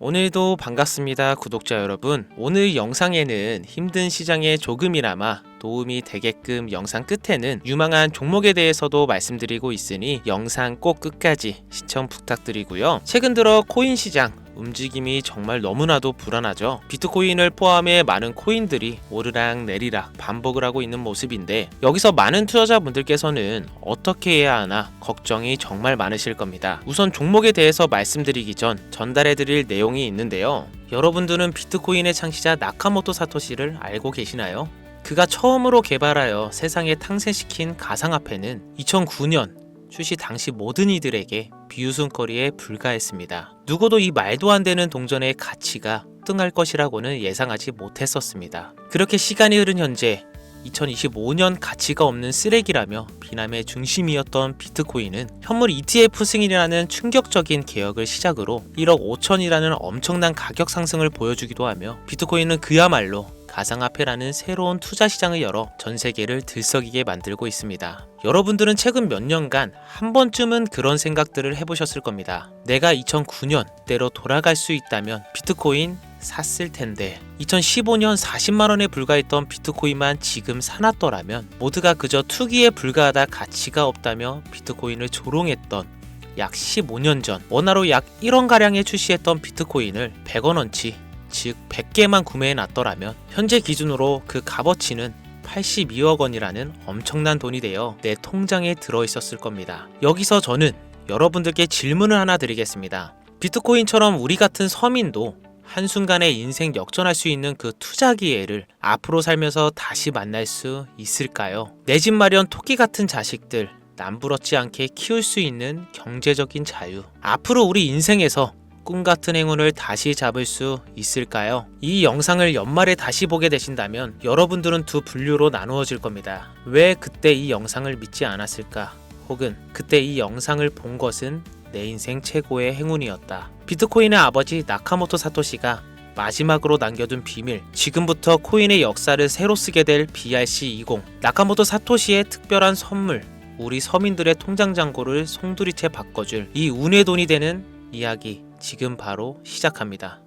오늘도 반갑습니다, 구독자 여러분. 오늘 영상에는 힘든 시장에 조금이나마 도움이 되게끔 영상 끝에는 유망한 종목에 대해서도 말씀드리고 있으니 영상 꼭 끝까지 시청 부탁드리고요. 최근 들어 코인 시장 움직임이 정말 너무나도 불안하죠. 비트코인을 포함해 많은 코인들이 오르락 내리락 반복을 하고 있는 모습인데, 여기서 많은 투자자분들께서는 어떻게 해야 하나 걱정이 정말 많으실 겁니다. 우선 종목에 대해서 말씀드리기 전 전달해드릴 내용이 있는데요. 여러분들은 비트코인의 창시자 나카모토 사토시를 알고 계시나요? 그가 처음으로 개발하여 세상에 탄생시킨 가상화폐는 2009년 출시 당시 모든 이들에게 비웃음거리에 불과했습니다. 누구도 이 말도 안 되는 동전의 가치가 등할 것이라고는 예상하지 못했었습니다. 그렇게 시간이 흐른 현재 2025년 가치가 없는 쓰레기라며 비난의 중심이었던 비트코인은 현물 ETF 승인이라는 충격적인 개혁을 시작으로 1억 5천이라는 엄청난 가격 상승을 보여주기도 하며, 비트코인은 그야말로 가상화폐라는 새로운 투자 시장을 열어 전 세계를 들썩이게 만들고 있습니다. 여러분들은 최근 몇 년간 한 번쯤은 그런 생각들을 해보셨을 겁니다. 내가 2009년 때로 돌아갈 수 있다면 비트코인 샀을 텐데, 2015년 40만원에 불과했던 비트코인만 지금 사놨더라면 모두가 그저 투기에 불과하다 가치가 없다며 비트코인을 조롱했던 약 15년 전 원화로 약 1원가량에 출시했던 비트코인을 100원어치, 즉 100개만 구매해 놨더라면 현재 기준으로 그 값어치는 82억 원이라는 엄청난 돈이 되어 내 통장에 들어있었을 겁니다. 여기서 저는 여러분들께 질문을 하나 드리겠습니다. 비트코인처럼 우리 같은 서민도 한순간에 인생 역전할 수 있는 그 투자 기회를 앞으로 살면서 다시 만날 수 있을까요? 내 집 마련 토끼 같은 자식들 남부럽지 않게 키울 수 있는 경제적인 자유, 앞으로 우리 인생에서 꿈같은 행운을 다시 잡을 수 있을까요? 이 영상을 연말에 다시 보게 되신다면 여러분들은 두 분류로 나누어질 겁니다. 왜 그때 이 영상을 믿지 않았을까? 혹은 그때 이 영상을 본 것은 내 인생 최고의 행운이었다. 비트코인의 아버지 나카모토 사토시가 마지막으로 남겨둔 비밀, 지금부터 코인의 역사를 새로 쓰게 될 BRC20. 나카모토 사토시의 특별한 선물, 우리 서민들의 통장 잔고를 송두리째 바꿔줄 이 운의 돈이 되는 이야기 지금 바로 시작합니다.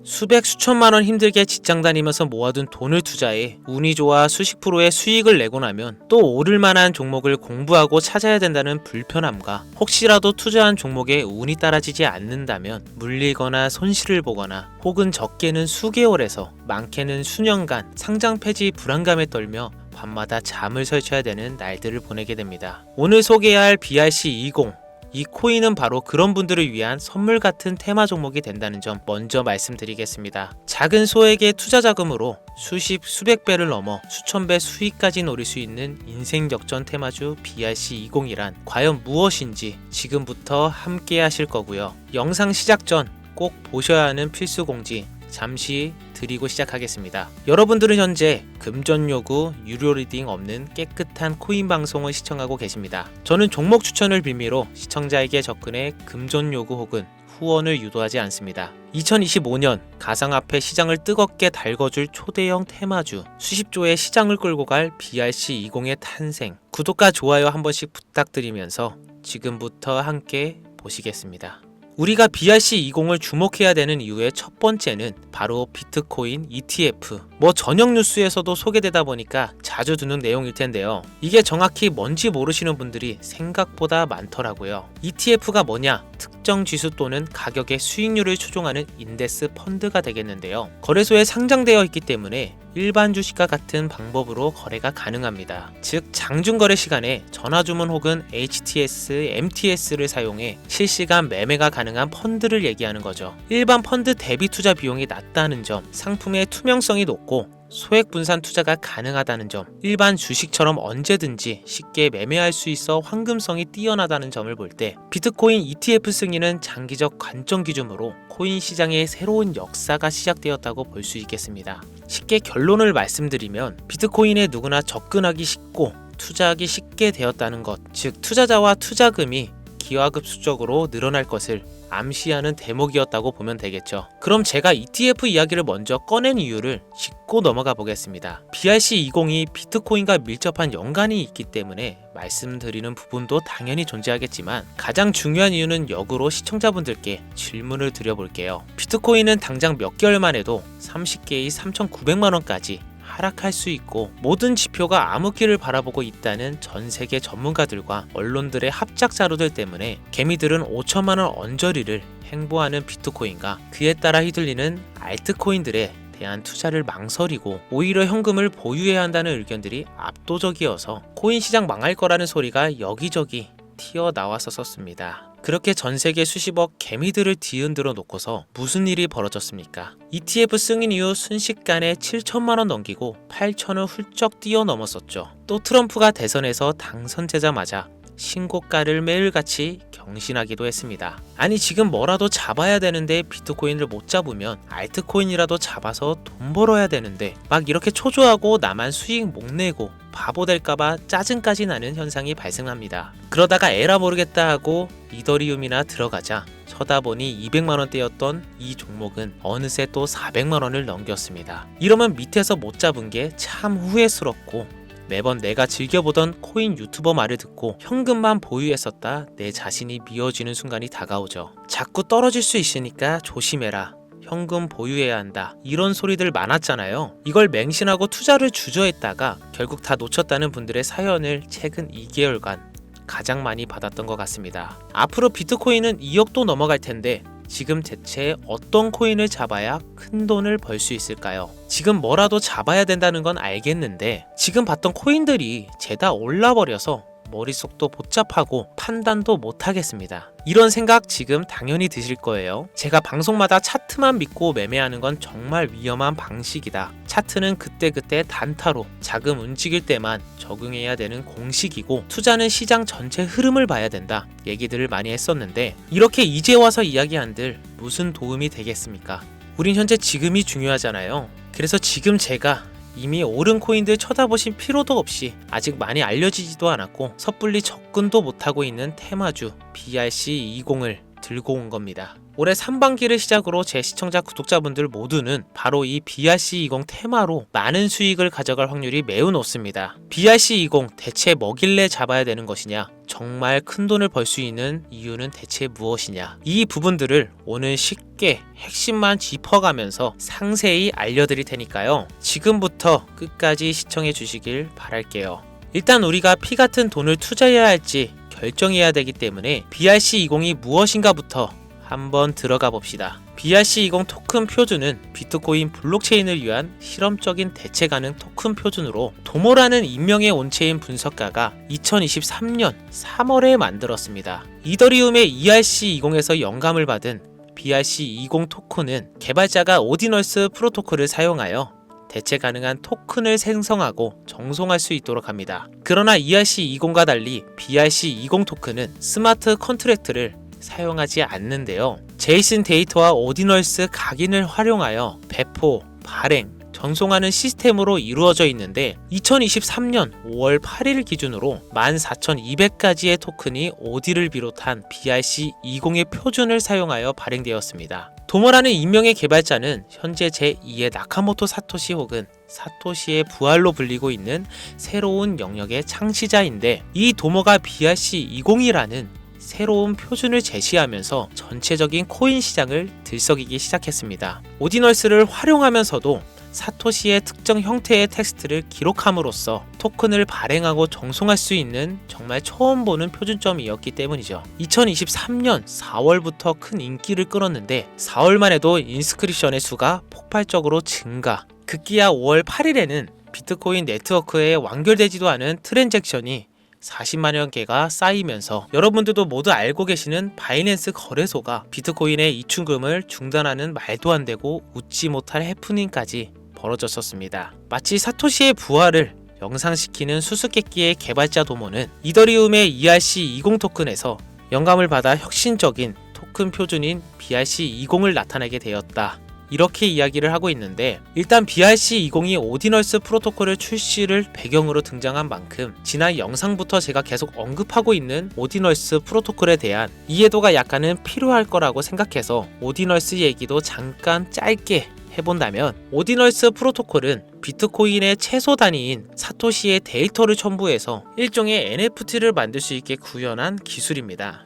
수백 수천만 원 힘들게 직장 다니면서 모아둔 돈을 투자해 운이 좋아 수십 프로의 수익을 내고 나면 또 오를 만한 종목을 공부하고 찾아야 된다는 불편함과, 혹시라도 투자한 종목에 운이 따라지지 않는다면 물리거나 손실을 보거나, 혹은 적게는 수개월에서 많게는 수년간 상장 폐지 불안감에 떨며 밤마다 잠을 설쳐야 되는 날들을 보내게 됩니다. 오늘 소개할 BRC20, 이 코인은 바로 그런 분들을 위한 선물 같은 테마 종목이 된다는 점 먼저 말씀드리겠습니다. 작은 소액의 투자 자금으로 수십 수백 배를 넘어 수천 배 수익까지 노릴 수 있는 인생 역전 테마주 BRC20이란 과연 무엇인지 지금부터 함께 하실 거고요. 영상 시작 전 꼭 보셔야 하는 필수 공지 잠시 드리고 시작하겠습니다. 여러분들은 현재 금전 요구, 유료 리딩 없는 깨끗한 코인 방송을 시청하고 계십니다. 저는 종목 추천을 빌미로 시청자에게 접근해 금전 요구 혹은 후원을 유도하지 않습니다. 2025년 가상화폐 시장을 뜨겁게 달궈줄 초대형 테마주, 수십조의 시장을 끌고 갈 BRC20의 탄생, 구독과 좋아요 한 번씩 부탁드리면서 지금부터 함께 보시겠습니다. 우리가 BRC20을 주목해야 되는 이유의 첫 번째는 바로 비트코인 ETF. 저녁 뉴스에서도 소개되다 보니까 자주 듣는 내용일 텐데요. 이게 정확히 뭔지 모르시는 분들이 생각보다 많더라고요. ETF가 뭐냐? 특정 지수 또는 가격의 수익률을 추종하는 인덱스 펀드가 되겠는데요. 거래소에 상장되어 있기 때문에 일반 주식과 같은 방법으로 거래가 가능합니다. 즉 장중거래 시간에 전화주문 혹은 HTS, MTS를 사용해 실시간 매매가 가능한 펀드를 얘기하는 거죠. 일반 펀드 대비 투자 비용이 낮다는 점, 상품의 투명성이 높고 소액 분산 투자가 가능하다는 점, 일반 주식처럼 언제든지 쉽게 매매할 수 있어 황금성이 뛰어나다는 점을 볼 때 비트코인 ETF 승인은 장기적 관점 기준으로 코인 시장의 새로운 역사가 시작되었다고 볼 수 있겠습니다. 쉽게 결론을 말씀드리면 비트코인에 누구나 접근하기 쉽고 투자하기 쉽게 되었다는 것, 즉 투자자와 투자금이 기하급수적으로 늘어날 것을 암시하는 대목이었다고 보면 되겠죠. 그럼 제가 ETF 이야기를 먼저 꺼낸 이유를 짚고 넘어가 보겠습니다. BRC20이 비트코인과 밀접한 연관이 있기 때문에 말씀드리는 부분도 당연히 존재하겠지만 가장 중요한 이유는 역으로 시청자분들께 질문을 드려볼게요. 비트코인은 당장 몇 개월만 해도 30개의 3,900만원까지 하락할 수 있고 모든 지표가 암흑기를 바라보고 있다는 전 세계 전문가들과 언론들의 합작 자료들 때문에 개미들은 5천만원 언저리를 행보하는 비트코인과 그에 따라 휘둘리는 알트코인들에 대한 투자를 망설이고 오히려 현금을 보유해야 한다는 의견들이 압도적이어서 코인 시장 망할 거라는 소리가 여기저기 튀어나왔었습니다. 그렇게 전세계 수십억 개미들을 뒤흔들어 놓고서 무슨 일이 벌어졌습니까? ETF 승인 이후 순식간에 7천만원 넘기고 8천을 훌쩍 뛰어넘었었죠. 또 트럼프가 대선에서 당선되자마자 신고가를 매일같이 경신하기도 했습니다. 아니 지금 뭐라도 잡아야 되는데 비트코인을 못 잡으면 알트코인이라도 잡아서 돈 벌어야 되는데 막 이렇게 초조하고 나만 수익 못 내고 바보 될까봐 짜증까지 나는 현상이 발생합니다. 그러다가 에라 모르겠다 하고 이더리움이나 들어가자 쳐다보니 200만원대였던 이 종목은 어느새 또 400만원을 넘겼습니다. 이러면 밑에서 못 잡은 게 참 후회스럽고 매번 내가 즐겨보던 코인 유튜버 말을 듣고 현금만 보유했었다 내 자신이 미워지는 순간이 다가오죠. 자꾸 떨어질 수 있으니까 조심해라. 현금 보유해야 한다. 이런 소리들 많았잖아요. 이걸 맹신하고 투자를 주저했다가 결국 다 놓쳤다는 분들의 사연을 최근 2개월간 가장 많이 받았던 것 같습니다. 앞으로 비트코인은 2억도 넘어갈 텐데 지금 대체 어떤 코인을 잡아야 큰 돈을 벌 수 있을까요? 지금 뭐라도 잡아야 된다는 건 알겠는데 지금 봤던 코인들이 죄다 올라버려서 머릿속도 복잡하고 판단도 못하겠습니다. 이런 생각 지금 당연히 드실 거예요. 제가 방송마다 차트만 믿고 매매하는 건 정말 위험한 방식이다. 차트는 그때그때 단타로 자금 움직일 때만 적용해야 되는 공식이고 투자는 시장 전체 흐름을 봐야 된다. 얘기들을 많이 했었는데 이렇게 이제 와서 이야기한들 무슨 도움이 되겠습니까? 우린 현재 지금이 중요하잖아요. 그래서 지금 제가 이미 오른 코인들 쳐다보실 필요도 없이 아직 많이 알려지지도 않았고 섣불리 접근도 못하고 있는 테마주 BRC20을 들고 온 겁니다. 올해 상반기를 시작으로 제 시청자 구독자분들 모두는 바로 이 BRC20 테마로 많은 수익을 가져갈 확률이 매우 높습니다. BRC20 대체 뭐길래 잡아야 되는 것이냐? 정말 큰 돈을 벌 수 있는 이유는 대체 무엇이냐? 이 부분들을 오늘 쉽게 핵심만 짚어가면서 상세히 알려드릴 테니까요. 지금부터 끝까지 시청해 주시길 바랄게요. 일단 우리가 피 같은 돈을 투자해야 할지 결정해야 되기 때문에 BRC20이 무엇인가부터 한번 들어가 봅시다. BRC20 토큰 표준은 비트코인 블록체인을 위한 실험적인 대체 가능 토큰 표준으로 도모라는 인명의 온체인 분석가가 2023년 3월에 만들었습니다. 이더리움의 ERC20에서 영감을 받은 BRC20 토큰은 개발자가 오디널스 프로토콜을 사용하여 대체 가능한 토큰을 생성하고 정송할 수 있도록 합니다. 그러나 ERC20과 달리 BRC20 토큰은 스마트 컨트랙트를 사용하지 않는데요. 제이슨 데이터와 오디널스 각인을 활용하여 배포, 발행, 전송하는 시스템으로 이루어져 있는데 2023년 5월 8일 기준으로 14,200가지의 토큰이 오디를 비롯한 BRC20의 표준을 사용하여 발행되었습니다. 도모라는 인명의 개발자는 현재 제2의 나카모토 사토시 혹은 사토시의 부활로 불리고 있는 새로운 영역의 창시자인데 이 도모가 BRC20이라는 새로운 표준을 제시하면서 전체적인 코인 시장을 들썩이기 시작했습니다. 오디널스를 활용하면서도 사토시의 특정 형태의 텍스트를 기록함으로써 토큰을 발행하고 정송할 수 있는 정말 처음 보는 표준점이었기 때문이죠. 2023년 4월부터 큰 인기를 끌었는데 4월만 해도 인스크립션의 수가 폭발적으로 증가. 급기야 5월 8일에는 비트코인 네트워크에 완결되지도 않은 트랜잭션이 40만여 개가 쌓이면서 여러분들도 모두 알고 계시는 바이낸스 거래소가 비트코인의 이축금을 중단하는 말도 안 되고 웃지 못할 해프닝까지 벌어졌었습니다. 마치 사토시의 부활을 영상시키는 수수께끼의 개발자 도모는 이더리움의 ERC20 토큰에서 영감을 받아 혁신적인 토큰 표준인 BRC20을 나타내게 되었다. 이렇게 이야기를 하고 있는데, 일단 BRC-20이 오디널스 프로토콜을 출시를 배경으로 등장한 만큼 지난 영상부터 제가 계속 언급하고 있는 오디널스 프로토콜에 대한 이해도가 약간은 필요할 거라고 생각해서 오디널스 얘기도 잠깐 짧게 해본다면, 오디널스 프로토콜은 비트코인의 최소 단위인 사토시의 데이터를 첨부해서 일종의 NFT를 만들 수 있게 구현한 기술입니다.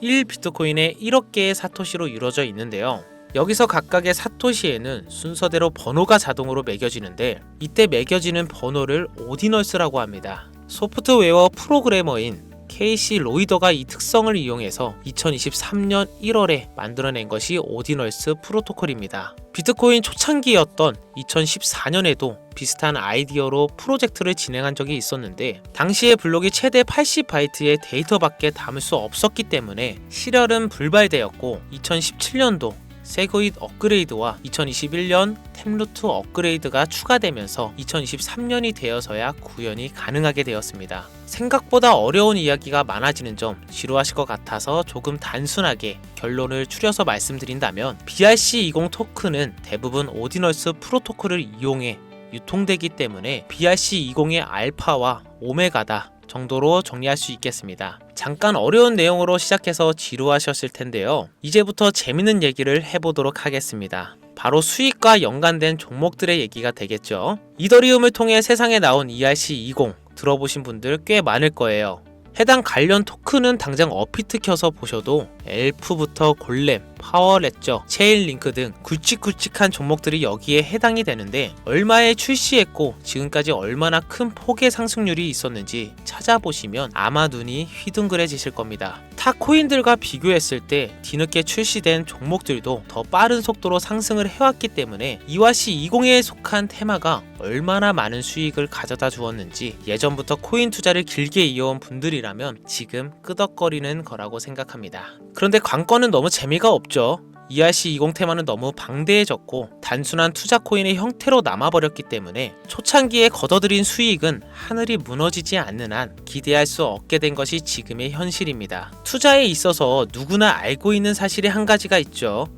1비트코인에 1억 개의 사토시로 이루어져 있는데요. 여기서 각각의 사토시에는 순서대로 번호가 자동으로 매겨지는데, 이때 매겨지는 번호를 오디널스라고 합니다. 소프트웨어 프로그래머인 케이시 로이더가 이 특성을 이용해서 2023년 1월에 만들어낸 것이 오디널스 프로토콜입니다. 비트코인 초창기였던 2014년에도 비슷한 아이디어로 프로젝트를 진행한 적이 있었는데, 당시에 블록이 최대 80바이트의 데이터밖에 담을 수 없었기 때문에 실현은 불발되었고, 2017년도 세그윗 업그레이드와 2021년 템루트 업그레이드가 추가되면서 2023년이 되어서야 구현이 가능하게 되었습니다. 생각보다 어려운 이야기가 많아지는 점 지루하실 것 같아서 조금 단순하게 결론을 추려서 말씀드린다면, BRC-20 토큰은 대부분 오디널스 프로토콜을 이용해 유통되기 때문에 BRC-20의 알파와 오메가다 정도로 정리할 수 있겠습니다. 잠깐 어려운 내용으로 시작해서 지루하셨을 텐데요. 이제부터 재밌는 얘기를 해보도록 하겠습니다. 바로 수익과 연관된 종목들의 얘기가 되겠죠. 이더리움을 통해 세상에 나온 ERC-20 들어보신 분들 꽤 많을 거예요. 해당 관련 토큰은 당장 어피트 켜서 보셔도 엘프부터 골렘, 파워레저, 체인링크 등 굵직굵직한 종목들이 여기에 해당이 되는데, 얼마에 출시했고 지금까지 얼마나 큰 폭의 상승률이 있었는지 찾아보시면 아마 눈이 휘둥그레지실 겁니다. 타 코인들과 비교했을 때 뒤늦게 출시된 종목들도 더 빠른 속도로 상승을 해왔기 때문에 ERC-20에 속한 테마가 얼마나 많은 수익을 가져다 주었는지 예전부터 코인 투자를 길게 이어온 분들이라면 지금 끄덕거리는 거라고 생각합니다. 그런데 관건은 너무 재미가 없죠. ERC-20 테마는 너무 방대해졌고 단순한 투자 코인의 형태로 남아버렸기 때문에 초창기에 걷어들인 수익은 하늘이 무너지지 않는 한 기대할 수 없게 된 것이 지금의 현실입니다. 투자에 있어서 누구나 알고 있는 사실이 한 가지가 있죠.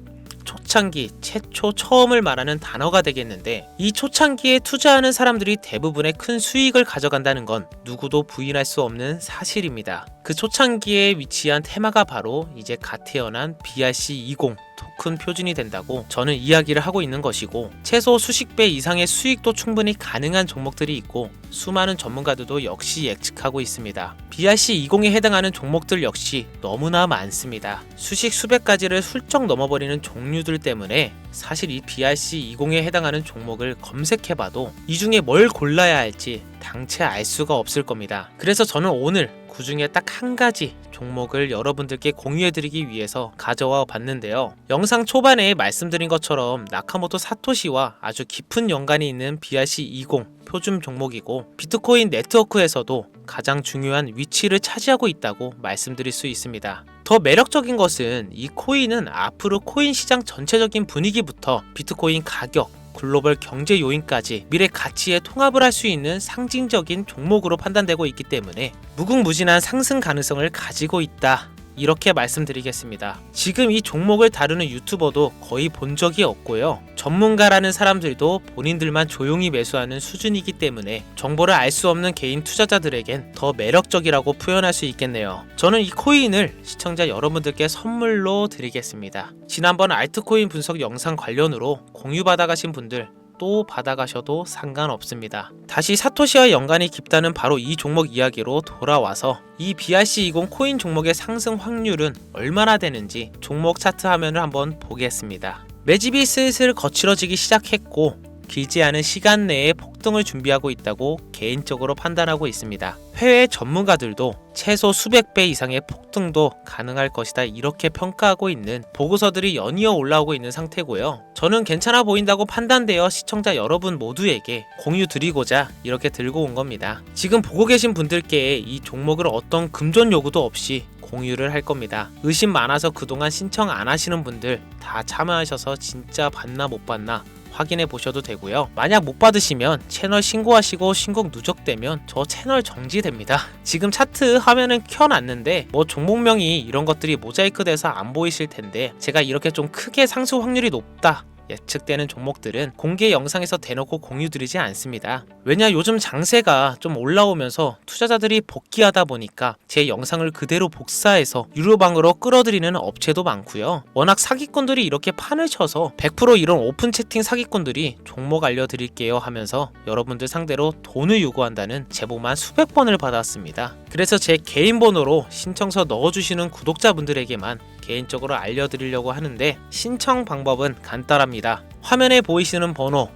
초창기, 최초, 처음을 말하는 단어가 되겠는데, 이 초창기에 투자하는 사람들이 대부분의 큰 수익을 가져간다는 건 누구도 부인할 수 없는 사실입니다. 그 초창기에 위치한 테마가 바로 이제 갓 태어난 BRC-20 토큰 표준이 된다고 저는 이야기를 하고 있는 것이고, 최소 수십 배 이상의 수익도 충분히 가능한 종목들이 있고 수많은 전문가들도 역시 예측하고 있습니다. BRC-20에 해당하는 종목들 역시 너무나 많습니다. 수십 수백 가지를 훌쩍 넘어버리는 종류들 때문에 사실 이 BRC-20에 해당하는 종목을 검색해봐도 이 중에 뭘 골라야 할지 당최 알 수가 없을 겁니다. 그래서 저는 오늘 그 중에 딱 한 가지 종목을 여러분들께 공유해드리기 위해서 가져와 봤는데요. 영상 초반에 말씀드린 것처럼 나카모토 사토시와 아주 깊은 연관이 있는 BRC-20 표준 종목이고, 비트코인 네트워크에서도 가장 중요한 위치를 차지하고 있다고 말씀드릴 수 있습니다. 더 매력적인 것은 이 코인은 앞으로 코인 시장 전체적인 분위기부터 비트코인 가격, 글로벌 경제 요인까지 미래 가치에 통합을 할 수 있는 상징적인 종목으로 판단되고 있기 때문에 무궁무진한 상승 가능성을 가지고 있다, 이렇게 말씀드리겠습니다. 지금 이 종목을 다루는 유튜버도 거의 본 적이 없고요. 전문가라는 사람들도 본인들만 조용히 매수하는 수준이기 때문에 정보를 알 수 없는 개인 투자자들에겐 더 매력적이라고 표현할 수 있겠네요. 저는 이 코인을 시청자 여러분들께 선물로 드리겠습니다. 지난번 알트코인 분석 영상 관련으로 공유 받아가신 분들 또 받아가셔도 상관없습니다. 다시 사토시와 연관이 깊다는 바로 이 종목 이야기로 돌아와서 이 BRC-20 코인 종목의 상승 확률은 얼마나 되는지 종목 차트 화면을 한번 보겠습니다. 매집이 슬슬 거칠어지기 시작했고 길지 않은 시간 내에 폭등을 준비하고 있다고 개인적으로 판단하고 있습니다. 해외 전문가들도 최소 수백 배 이상의 폭등도 가능할 것이다, 이렇게 평가하고 있는 보고서들이 연이어 올라오고 있는 상태고요. 저는 괜찮아 보인다고 판단되어 시청자 여러분 모두에게 공유 드리고자 이렇게 들고 온 겁니다. 지금 보고 계신 분들께 이 종목을 어떤 금전 요구도 없이 공유를 할 겁니다. 의심 많아서 그동안 신청 안 하시는 분들 다 참여하셔서 진짜 받나 못 받나 확인해 보셔도 되고요. 만약 못 받으시면 채널 신고하시고 신곡 누적되면 저 채널 정지됩니다. 지금 차트 화면은 켜놨는데 뭐 종목명이 이런 것들이 모자이크 돼서 안 보이실 텐데, 제가 이렇게 좀 크게 상승 확률이 높다 예측되는 종목들은 공개 영상에서 대놓고 공유드리지 않습니다. 왜냐 요즘 장세가 좀 올라오면서 투자자들이 복귀하다 보니까 제 영상을 그대로 복사해서 유료방으로 끌어들이는 업체도 많고요. 워낙 사기꾼들이 이렇게 판을 쳐서 100% 이런 오픈 채팅 사기꾼들이 종목 알려드릴게요 하면서 여러분들 상대로 돈을 요구한다는 제보만 수백 번을 받았습니다. 그래서 제 개인 번호로 신청서 넣어주시는 구독자분들에게만 개인적으로 알려드리려고 하는데 신청 방법은 간단합니다. 화면에 보이시는 번호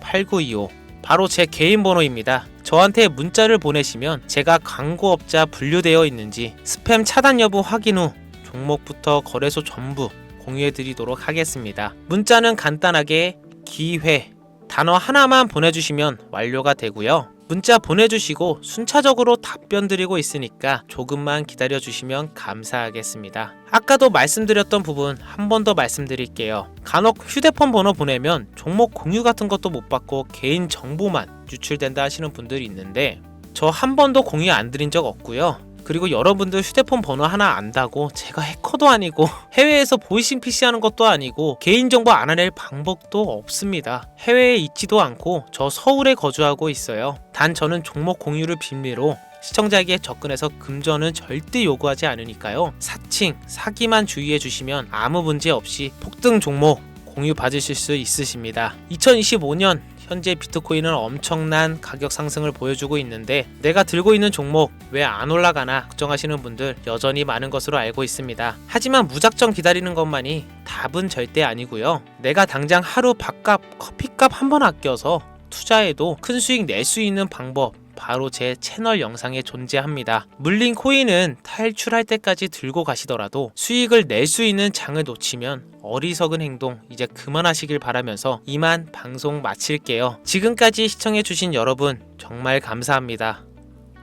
010-5624-8925 바로 제 개인 번호입니다. 저한테 문자를 보내시면 제가 광고업자 분류되어 있는지 스팸 차단 여부 확인 후 종목부터 거래소 전부 공유해드리도록 하겠습니다. 문자는 간단하게 기회 단어 하나만 보내주시면 완료가 되고요. 문자 보내주시고 순차적으로 답변 드리고 있으니까 조금만 기다려주시면 감사하겠습니다. 아까도 말씀드렸던 부분 한 번 더 말씀드릴게요. 간혹 휴대폰 번호 보내면 종목 공유 같은 것도 못 받고 개인 정보만 유출된다 하시는 분들이 있는데 저 한 번도 공유 안 드린 적 없고요. 그리고 여러분들 휴대폰 번호 하나 안다고 제가 해커도 아니고 해외에서 보이싱 PC 하는 것도 아니고 개인정보 알아낼 방법도 없습니다. 해외에 있지도 않고 저 서울에 거주하고 있어요. 단 저는 종목 공유를 빌미로 시청자에게 접근해서 금전은 절대 요구하지 않으니까요. 사칭, 사기만 주의해 주시면 아무 문제 없이 폭등 종목 공유 받으실 수 있으십니다. 2025년 현재 비트코인은 엄청난 가격 상승을 보여주고 있는데 내가 들고 있는 종목 왜 안 올라가나 걱정하시는 분들 여전히 많은 것으로 알고 있습니다. 하지만 무작정 기다리는 것만이 답은 절대 아니고요. 내가 당장 하루 밥값, 커피값 한 번 아껴서 투자해도 큰 수익 낼 수 있는 방법 바로 제 채널 영상에 존재합니다. 물린 코인은 탈출할 때까지 들고 가시더라도 수익을 낼 수 있는 장을 놓치면 어리석은 행동 이제 그만하시길 바라면서 이만 방송 마칠게요. 지금까지 시청해주신 여러분 정말 감사합니다.